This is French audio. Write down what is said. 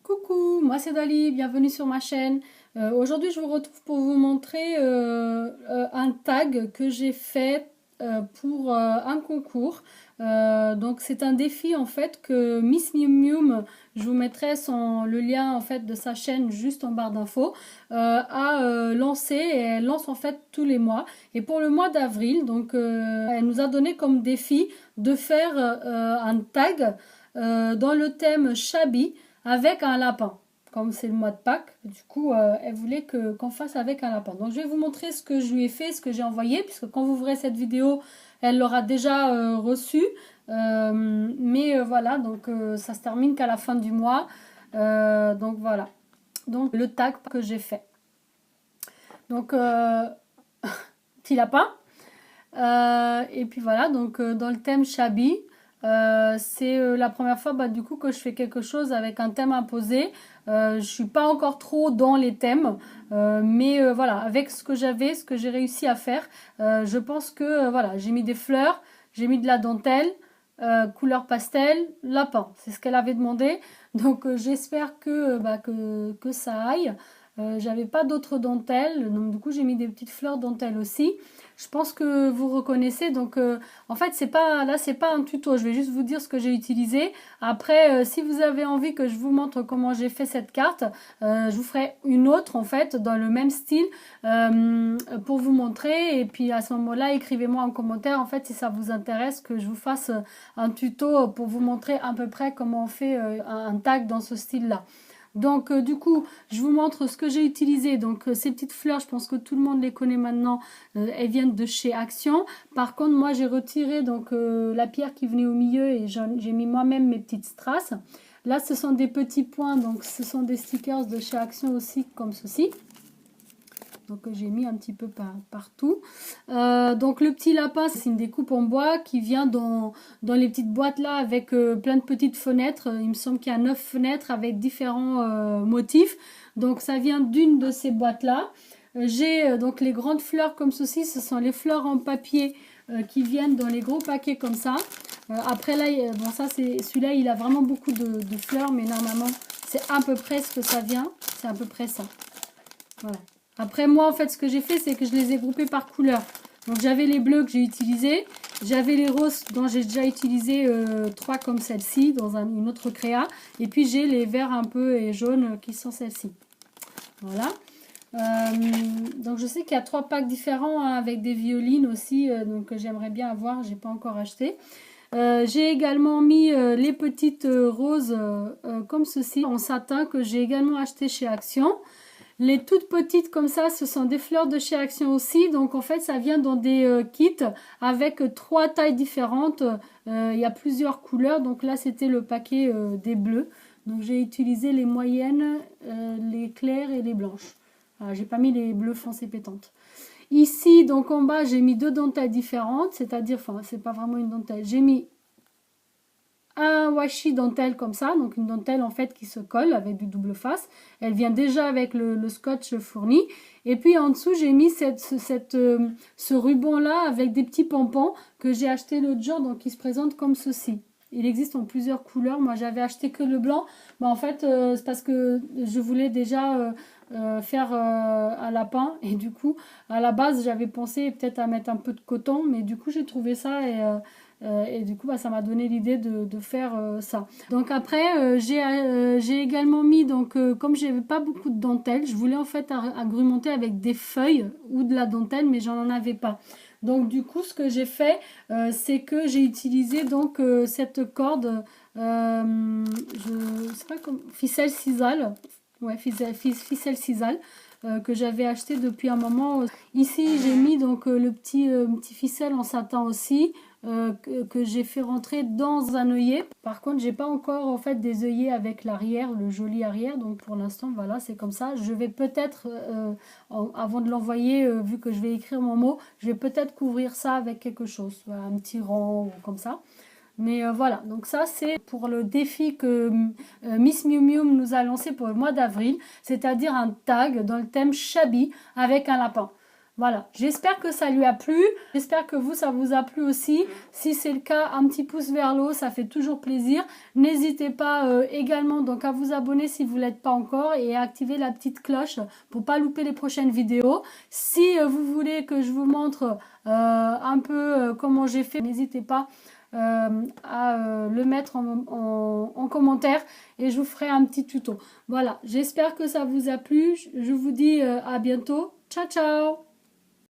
Coucou, moi c'est Dali, bienvenue sur ma chaîne. Aujourd'hui je vous retrouve pour vous montrer un tag que j'ai fait pour un concours. Donc c'est un défi en fait que Miss Mium Mium, je vous mettrai le lien en fait de sa chaîne juste en barre d'infos, a lancé et elle lance en fait tous les mois. Et pour le mois d'avril, donc elle nous a donné comme défi de faire un tag dans le thème Chabi avec un lapin. Comme c'est le mois de Pâques, du coup, elle voulait qu'on fasse avec un lapin. Donc, je vais vous montrer ce que je lui ai fait, ce que j'ai envoyé, puisque quand vous verrez cette vidéo, elle l'aura déjà reçue. Mais voilà, donc ça se termine qu'à la fin du mois. Donc, voilà. Donc, le tag que j'ai fait. Donc, petit lapin. Et puis voilà, donc dans le thème Chabi, c'est la première fois du coup que je fais quelque chose avec un thème imposé. Je suis pas encore trop dans les thèmes, mais voilà, avec ce que j'avais, ce que j'ai réussi à faire, je pense que voilà, j'ai mis des fleurs, j'ai mis de la dentelle, couleur pastel, lapin, c'est ce qu'elle avait demandé. Donc j'espère que ça aille. J'avais pas d'autres dentelles, donc du coup j'ai mis des petites fleurs dentelles aussi. Je pense que vous reconnaissez, donc en fait c'est pas un tuto, je vais juste vous dire ce que j'ai utilisé. Après si vous avez envie que je vous montre comment j'ai fait cette carte, je vous ferai une autre en fait dans le même style pour vous montrer, et puis à ce moment-là écrivez-moi en commentaire en fait si ça vous intéresse que je vous fasse un tuto pour vous montrer à peu près comment on fait un tag dans ce style-là. Donc du coup, je vous montre ce que j'ai utilisé. Donc ces petites fleurs, je pense que tout le monde les connaît maintenant. Elles viennent de chez Action. Par contre, moi j'ai retiré donc la pierre qui venait au milieu et j'ai mis moi-même mes petites strass. Là, ce sont des petits points, donc ce sont des stickers de chez Action aussi, comme ceci. Donc j'ai mis un petit peu partout. Donc le petit lapin, c'est une découpe en bois qui vient dans les petites boîtes là avec plein de petites fenêtres. Il me semble qu'il y a 9 fenêtres avec différents motifs. Donc ça vient d'une de ces boîtes là. J'ai donc les grandes fleurs comme ceci. Ce sont les fleurs en papier qui viennent dans les gros paquets comme ça. Après là, bon ça c'est celui-là, il a vraiment beaucoup de fleurs, mais normalement c'est à peu près ce que ça vient. C'est à peu près ça. Voilà. Après moi en fait ce que j'ai fait c'est que je les ai groupés par couleur. Donc j'avais les bleus que j'ai utilisés, j'avais les roses dont j'ai déjà utilisé 3 comme celle-ci dans une autre créa, et puis j'ai les verts un peu et jaunes qui sont celles-ci. Voilà. Donc je sais qu'il y a 3 packs différents hein, avec des violines aussi, donc j'aimerais bien avoir, j'ai pas encore acheté. J'ai également mis les petites roses comme ceci en satin que j'ai également acheté chez Action. Les toutes petites comme ça, ce sont des fleurs de chez Action aussi. Donc en fait, ça vient dans des kits avec 3 tailles différentes. Il y a plusieurs couleurs. Donc là, c'était le paquet des bleus. Donc j'ai utilisé les moyennes, les claires et les blanches. Voilà, j'ai pas mis les bleus foncés pétantes. Ici, donc en bas, j'ai mis 2 dentelles différentes. C'est-à-dire, enfin, c'est pas vraiment une dentelle. J'ai mis un washi dentelle comme ça, donc une dentelle en fait qui se colle avec du double face. Elle vient déjà avec le scotch fourni. Et puis en dessous j'ai mis ce ruban là avec des petits pompons que j'ai acheté l'autre jour, donc qui se présente comme ceci. Il existe en plusieurs couleurs. Moi j'avais acheté que le blanc, mais en fait c'est parce que je voulais déjà faire un lapin, et du coup à la base j'avais pensé peut-être à mettre un peu de coton, mais du coup j'ai trouvé ça et du coup ça m'a donné l'idée de faire ça. Donc après j'ai également mis, donc comme j'avais pas beaucoup de dentelle, je voulais en fait agrémenter avec des feuilles ou de la dentelle, mais j'en avais pas. Donc du coup ce que j'ai fait c'est que j'ai utilisé donc cette corde je sais pas comment, ficelle sisal, ouais, ficelle sisal, que j'avais acheté depuis un moment. Ici j'ai mis donc le petit ficelle en satin aussi, que j'ai fait rentrer dans un œillet. Par contre j'ai pas encore en fait des œillets avec l'arrière, le joli arrière, donc pour l'instant voilà c'est comme ça. Je vais peut-être avant de l'envoyer, vu que je vais écrire mon mot, je vais peut-être couvrir ça avec quelque chose, voilà, un petit rang ou comme ça. Mais voilà, donc ça c'est pour le défi que Miss Miu Miu nous a lancé pour le mois d'avril, c'est-à-dire un tag dans le thème Chabi avec un lapin. Voilà, j'espère que ça lui a plu, j'espère que vous, ça vous a plu aussi. Si c'est le cas, un petit pouce vers le haut, ça fait toujours plaisir. N'hésitez pas également donc à vous abonner si vous ne l'êtes pas encore et à activer la petite cloche pour pas louper les prochaines vidéos. Si vous voulez que je vous montre un peu comment j'ai fait, n'hésitez pas à le mettre en commentaire et je vous ferai un petit tuto. Voilà, j'espère que ça vous a plu. Je vous dis à bientôt. Ciao, ciao!